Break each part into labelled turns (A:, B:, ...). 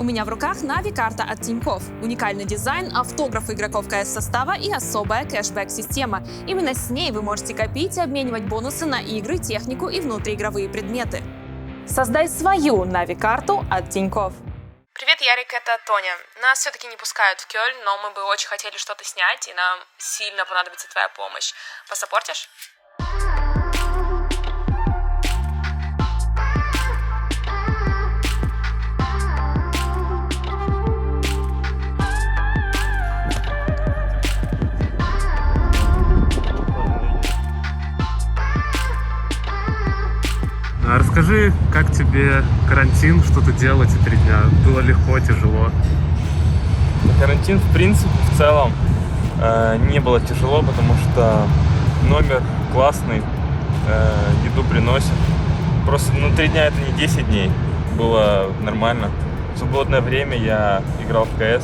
A: У меня в руках Нави-карта от Тинькофф. Уникальный дизайн, автографы игроков КС-состава и особая кэшбэк-система. Именно с ней вы можете копить и обменивать бонусы на игры, технику и внутриигровые предметы. Создай свою Нави-карту от Тинькофф.
B: Привет, Ярик, это Тоня. Нас все-таки не пускают в Кёльн, но мы бы очень хотели что-то снять, и нам сильно понадобится твоя помощь. Посаппортишь?
C: Расскажи, как тебе карантин, что ты делал эти 3 дня? Было легко, тяжело?
D: Карантин, в принципе, в целом не было тяжело, потому что номер классный, еду приносит. Просто 3 дня это не 10 дней, было нормально. В свободное время я играл в КС,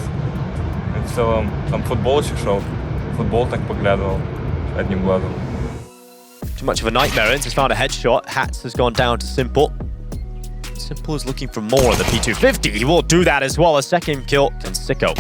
D: в целом там футбол еще шел, футбол так поглядывал одним глазом.
E: Too much of a nightmare. Has found a headshot. Hats has gone down to Simple. Simple is looking for more of the P250. He will do that as well. A second kill. And Sicko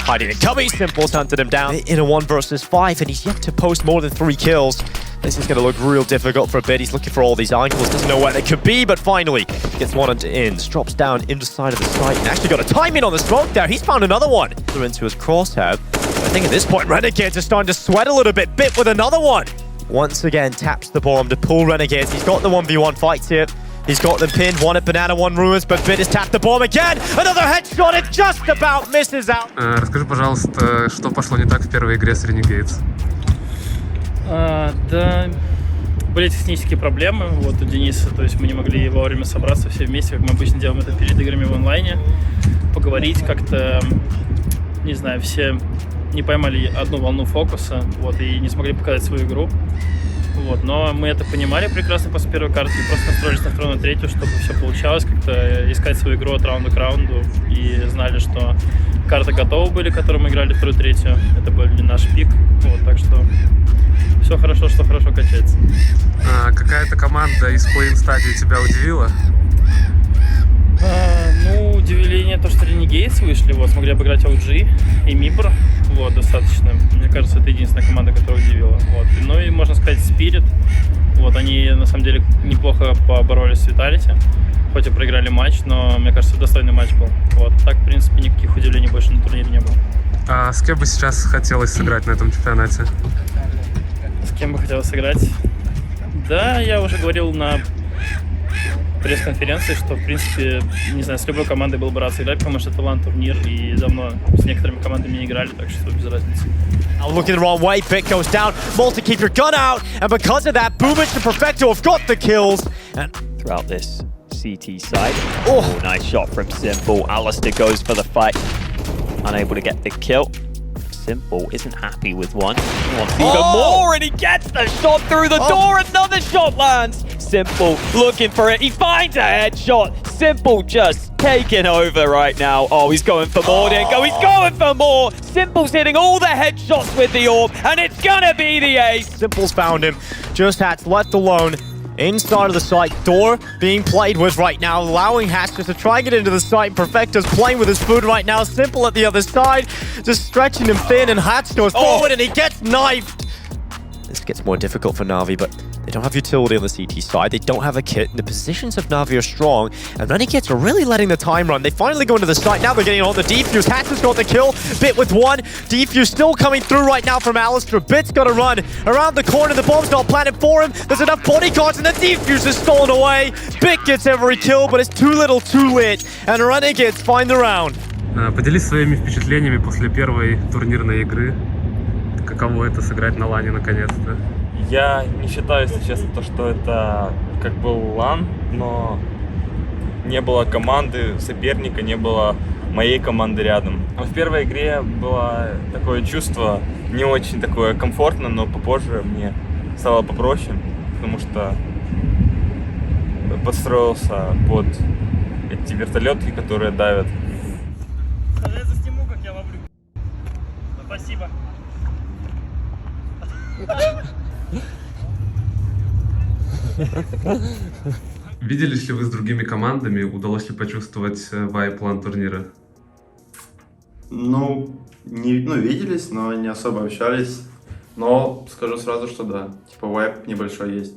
E: hiding in cubby. Simple's hunted him down in a 1 versus 5, and he's yet to post more than 3 kills. This is going to look real difficult for a bit. He's looking for all these angles. Doesn't know where they could be, but finally gets one into ins. Drops down into the side of the site and actually got a timing on the smoke there. He's found another one. Into his crosshair. I think at this point, Renegades are starting to sweat a little bit. Bit with another one. Once again, taps the bomb to pull Renegades. He's got the 1v1 fights here. He's got them pinned, 1 at Banana, 1 Ruins, but Bit has tapped the bomb again. Another headshot, it just about misses out.
C: Расскажи, пожалуйста, что пошло не так в первой игре с Renegades?
F: Да, были технические проблемы вот у Дениса, то есть мы не могли вовремя собраться все вместе, как мы обычно делаем это перед играми в онлайне, поговорить как-то, не знаю, все не поймали одну волну фокуса, вот, и не смогли показать свою игру. Вот, но мы это понимали прекрасно после первой карты и просто настроились на вторую, на третью, чтобы все получалось, как-то искать свою игру от раунда к раунду. И знали, что карты готовы были, которые мы играли вторую, третью. Это был наш пик. Вот, так что все хорошо, что хорошо качается.
C: Какая-то команда из плей-ин стадии тебя удивила?
F: Удивление то, что Renegades вышли, вот, смогли обыграть OG и Мибр, вот, достаточно. Мне кажется, это единственная команда, которая удивила. Вот. Ну и, можно сказать, Spirit, вот, они, на самом деле, неплохо поборолись с Vitality, хоть и проиграли матч, но, мне кажется, достойный матч был. Вот. Так, в принципе, никаких удивлений больше на турнире не было.
C: А с кем бы сейчас хотелось сыграть на этом чемпионате?
F: С кем бы хотелось сыграть? Да, я уже говорил на пресс-конференции, что, в принципе, не знаю, с любой командой был бы рад сыграть, потому что это лан-турнир, и давно с некоторыми командами не играли, так что без разницы.
E: Now looking the wrong way, Bit goes down. Multi, keep your gun out, and because of that, Boomich and Perfecto have got the kills. And
G: throughout this CT side. Oh, nice shot from Simple. Alistair goes for the fight. Unable to get the kill. Simple isn't happy with one. He wants even more, and he gets the shot through the door. Another shot lands. Simple looking for it. He finds a headshot. Simple just taking over right now. Oh, he's going for more, Dingo. He's going for more. Simple's hitting all the headshots with the orb, and it's gonna be the ace.
E: Simple's found him. Just Hats left alone. Inside of the site, door being played with right now, allowing Hats just to try and get into the site. Perfecto's playing with his food right now. Simple at the other side, just stretching him thin, and Hats goes forward and he gets knifed. This gets more difficult for Na'Vi, but they don't have utility on the CT side. They don't have a kit. The positions of Na'Vi are strong, and Renegades are really letting the time run. They finally go into the site. Now they're getting on the defuse. Hats has got the kill. Bit with 1. Defuse still coming through right now from Alistair. Bit's got to run around the corner. The bomb's not planted for him. There's enough bodyguards, and the defuse is stolen away. Bit gets every kill, but it's too little, too late, and Renegades find the round.
C: Поделись своими впечатлениями после первой турнирной игры. Каково это сыграть на лане наконец-то?
D: Я не считаю, если честно, то, что это как был лан, но не было команды, соперника, не было моей команды рядом. В первой игре было такое чувство, не очень такое комфортно, но попозже мне стало попроще, потому что подстроился под эти вертолетки, которые давят.
F: Я засниму, как я ловлю. Спасибо.
C: Виделись ли вы с другими командами? Удалось ли почувствовать вайб LAN-турнира?
H: Ну, виделись, но не особо общались. Но скажу сразу, что да, типа вайб небольшой есть.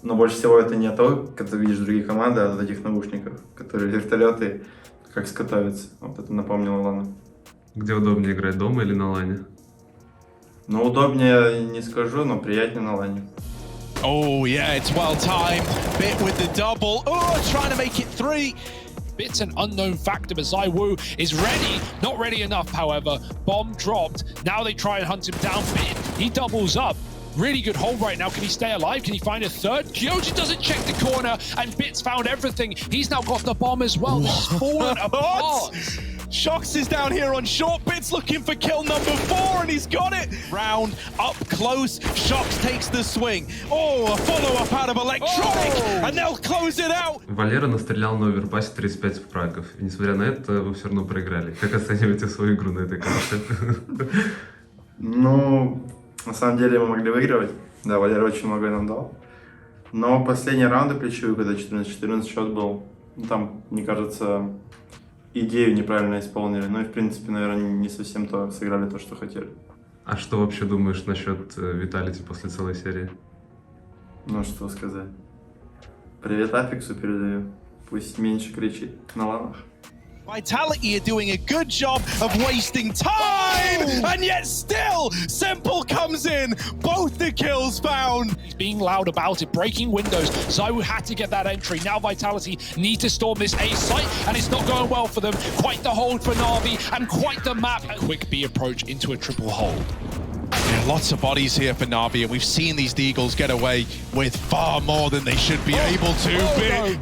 H: Но больше всего это не то, когда ты видишь другие команды, а от этих наушников, которые вертолеты, как скатаются. Вот это напомнило Лану.
C: Где удобнее играть, дома или на лане?
H: Ну, удобнее не скажу, но приятнее на лане.
I: Oh, yeah, it's well timed. Bit with the double. Oh, trying to make it 3. Bit's an unknown factor, but ZywOo is ready. Not ready enough, however. Bomb dropped. Now they try and hunt him down. Bit, he doubles up. Really good hold right now. Can he stay alive? Can he find a third? Kyoji doesn't check the corner, and Bit's found everything. He's now got the bomb as well. This is fallen apart.
J: Shox is down here on short. Bit's looking for kill number 4, and he's got it. Round up close. Shox takes the swing. Oh, a follow-up out of Electronic, and they'll close it out.
C: Валера настрелял на оверпасе 35 фрагов. И несмотря на это, вы все равно проиграли. Как оцениваете свою игру на этой карте?
H: Ну, на самом деле мы могли выигрывать. Да, Валера очень многое нам дал. Но последние раунды ключевые, когда 14-14 счет был, там, мне кажется, идею неправильно исполнили. Ну и, в принципе, наверное, не совсем то сыграли то, что хотели.
C: А что вообще думаешь насчет Vitality после целой серии?
H: Ну, что сказать. Привет Апексу передаю. Пусть меньше кричит на ланах.
J: Vitality are doing a good job of wasting time, and yet still, Simple comes in. Both the kills found.
I: He's being loud about it, breaking windows. ZywOo had to get that entry. Now Vitality need to storm this A site, and it's not going well for them. Quite the hold for Na'Vi, and quite the map. A quick B approach into a triple hold.
J: Yeah, lots of bodies here for Na'Vi, and we've seen these Deagles get away with far more than they should be able to.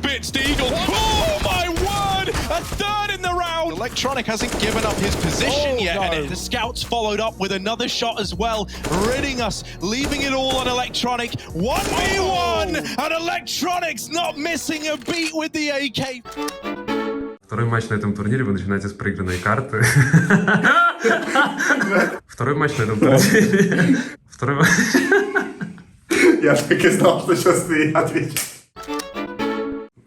J: Bits Deagle. Oh my word! A third in the round. Electronic hasn't given up his position yet, and the scouts followed up with another shot as well, ridding us, leaving it all on Electronic. 1v1, and Electronic's not missing a beat with the AK.
C: Второй матч на этом турнире вы начинаете с проигранной карты. Второй матч на этом турнире.
H: Я так и знал, что сейчас ты ответишь.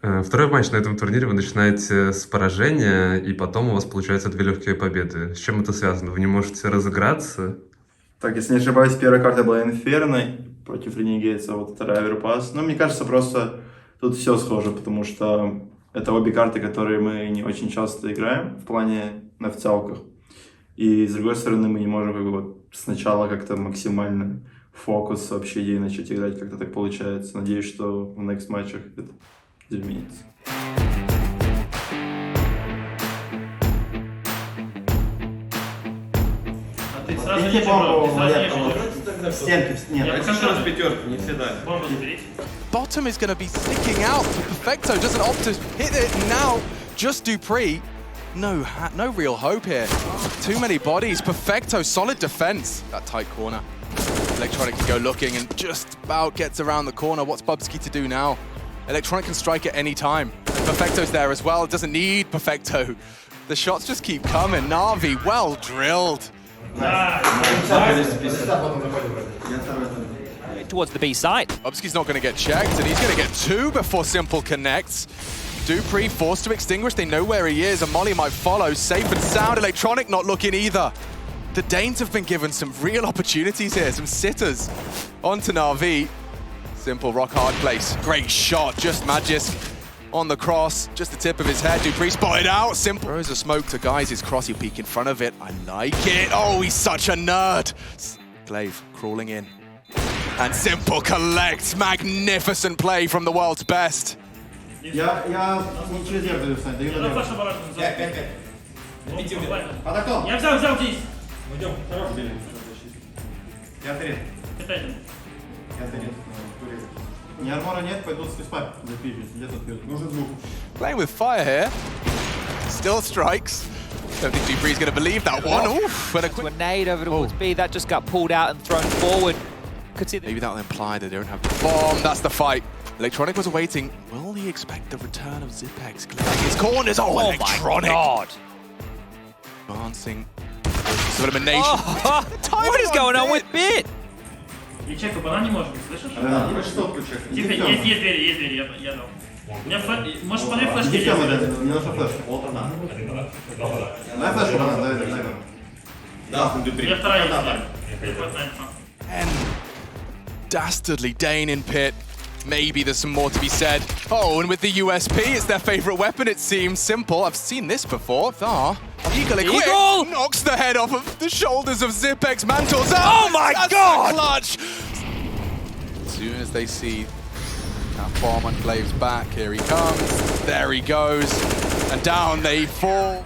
C: Второй матч на этом турнире вы начинаете с поражения, и потом у вас получаются 2 легкие победы. С чем это связано? Вы не можете разыграться?
H: Так, если не ошибаюсь, первая карта была Инферно против Ренегейтса, вот вторая Оверпас. Но мне кажется, просто тут все схоже, потому что это обе карты, которые мы не очень часто играем в плане на официалках. И с другой стороны, мы не можем как бы вот сначала как-то максимально фокус вообще идеи начать играть, как-то так получается. Надеюсь, что в next матчах это изменится.
F: Ты сразу не
H: Стенки, нет.
F: Сейчас пятерки, не всегда. Бомбу заберите.
K: Bottom is going to be sticking out. Perfecto doesn't opt to hit it now. Just Dupree. No real hope here. Too many bodies. Perfecto, solid defense. That tight corner. Electronic can go looking and just about gets around the corner. What's Bubsky to do now? Electronic can strike at any time. And Perfecto's there as well. It doesn't need Perfecto. The shots just keep coming. Na'Vi, well drilled.
G: Towards the B site.
K: Bubsky's not going to get checked, and he's going to get 2 before Simple connects. Dupree forced to extinguish. They know where he is, and Molly might follow. Safe and sound. Electronic not looking either. The Danes have been given some real opportunities here, some sitters. On to Na'Vi. Simple rock hard place. Great shot, just Magisk on the cross. Just the tip of his head. Dupree spotted out. Simple throws a smoke to guys his cross. He peek in front of it. I like it. Oh, he's such a nerd. Glaive crawling in. And Simple collects. Magnificent play from the world's best.
H: Я не через дверь даю встать, даю на дверь. 5. Под окном.
F: Я взял здесь.
H: Идем, хороший. Я терет.
F: Питайте.
H: Я терет. Ни армора нет, пойду спать. Запишись, где-то вперед. Нужен звук.
K: Playing with fire here. Still strikes. Don't think Dupree's going to believe that one. Oof, and a quick
G: Grenade over towards B. That just got pulled out and thrown forward. Could see
K: maybe that'll imply that they don't have the bomb. That's the fight. Electronic was awaiting. Will he expect the return of Zipex? His corners. Oh, Electronic.
G: My God.
K: Advancing. Elimination.
G: What is going on with Bit?
F: И чека банан не может быть, слышишь?
H: Да, что включать?
F: Тихо, есть двери, я дал. Может, подай флешки?
H: Мне нужна флешка. Дай флешку, дай.
F: Я вторая.
K: And dastardly Dane in pit. Maybe there's some more to be said. Oh, and with the USP, it's their favorite weapon, it seems. Simple. I've seen this before. Thar. Eagle equipped. Knocks the head off of the shoulders of Zipex. Mantles out.
E: Oh my God!
K: Clutch. As soon as they see that bomb and Glave's back, here he comes. There he goes. And down they fall.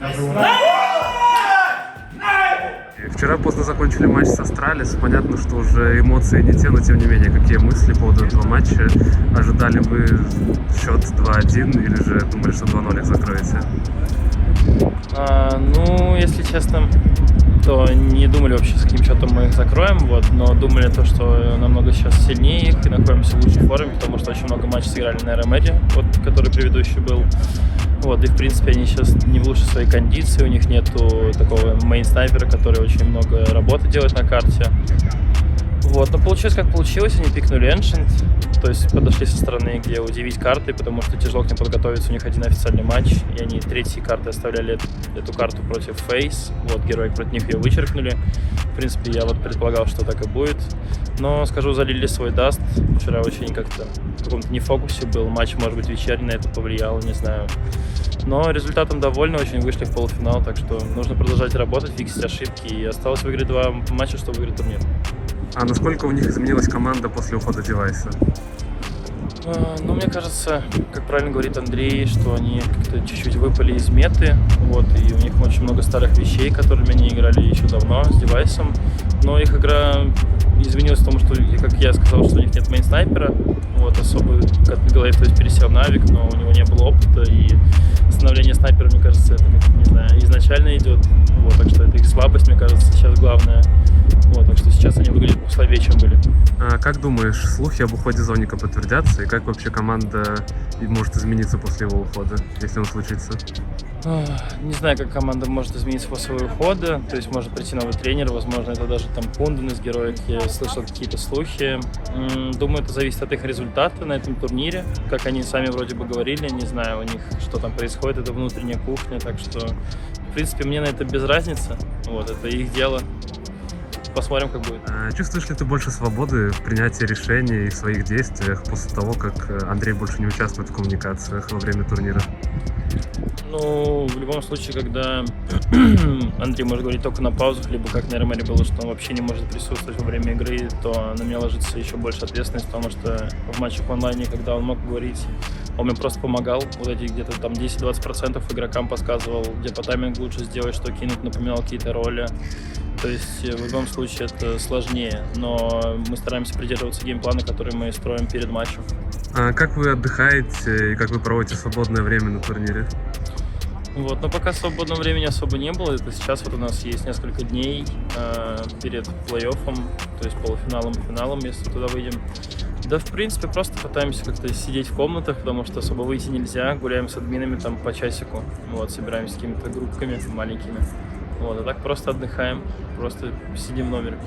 C: Вчера поздно закончили матч с Астралис. Понятно, что уже эмоции не те, но тем не менее, какие мысли по поводу этого матча? Ожидали вы счет 2-1 или же думали, что 2-0 их закроете?
F: Ну, если честно, то не думали вообще, с каким счетом мы их закроем, вот, но думали то, что намного сейчас сильнее их и находимся в лучшей форме, потому что очень много матчей сыграли на РМэре, вот, который предыдущий был. Вот, и в принципе они сейчас не в лучшей своей кондиции, у них нету такого мейн-снайпера, который очень много работы делает на карте. Вот, но получилось как получилось, они пикнули Ancient, то есть подошли со стороны, где удивить картой, потому что тяжело к ним подготовиться, у них один официальный матч, и они третьей картой оставляли эту карту против Фейс, вот, герои против них ее вычеркнули. В принципе, я вот предполагал, что так и будет, но, скажу, залили свой даст, вчера очень как-то в каком-то нефокусе был, матч, может быть, вечерний, на это повлиял, не знаю. Но результатом довольны, очень вышли в полуфинал, так что нужно продолжать работать, фиксить ошибки, и осталось выиграть 2 матча, чтобы выиграть турнир.
C: А насколько у них изменилась команда после ухода Девайса?
F: Ну, мне кажется, как правильно говорит Андрей, что они как-то чуть-чуть выпали из меты, вот, и у них очень много старых вещей, которыми они играли еще давно с Девайсом, но их игра изменилась в том, что, как я сказал, что у них нет мейн-снайпера, вот, особо Глейв, то есть пересел на Авик, но у него не было опыта, и становление снайпера, мне кажется, это, как, не знаю, изначально идет, вот, так что это их слабость, мне кажется, сейчас главная. Вот, так что сейчас они выглядят слабее, чем были.
C: А как думаешь, слухи об уходе Зоника подтвердятся? И как вообще команда может измениться после его ухода, если он случится?
F: Не знаю, как команда может измениться после его ухода. То есть может прийти новый тренер, возможно, это даже там Кунден из героев. Я слышал какие-то слухи. Думаю, это зависит от их результата на этом турнире. Как они сами вроде бы говорили, не знаю у них, что там происходит, это внутренняя кухня. Так что, в принципе, мне на это без разницы. Вот, это их дело. Посмотрим, как будет.
C: Чувствуешь ли ты больше свободы в принятии решений и в своих действиях после того, как Андрей больше не участвует в коммуникациях во время турнира?
F: Ну, в любом случае, когда Андрей может говорить только на паузах, либо как на РМРе было, что он вообще не может присутствовать во время игры, то на меня ложится еще больше ответственность, потому что в матчах в онлайне, когда он мог говорить, он мне просто помогал, вот эти где-то там 10-20% игрокам подсказывал, где по таймингу лучше сделать, что кинуть, напоминал какие-то роли. То есть в любом случае это сложнее, но мы стараемся придерживаться геймплана, который мы строим перед матчем.
C: А как вы отдыхаете и как вы проводите свободное время на турнире?
F: Вот, но пока свободного времени особо не было. Это сейчас вот у нас есть несколько дней перед плей-оффом, то есть полуфиналом и финалом, если туда выйдем. Да, в принципе, просто пытаемся как-то сидеть в комнатах, потому что особо выйти нельзя. Гуляем с админами там по часику, вот, собираемся с какими-то группками маленькими. Вот, а так просто отдыхаем, просто сидим в номере.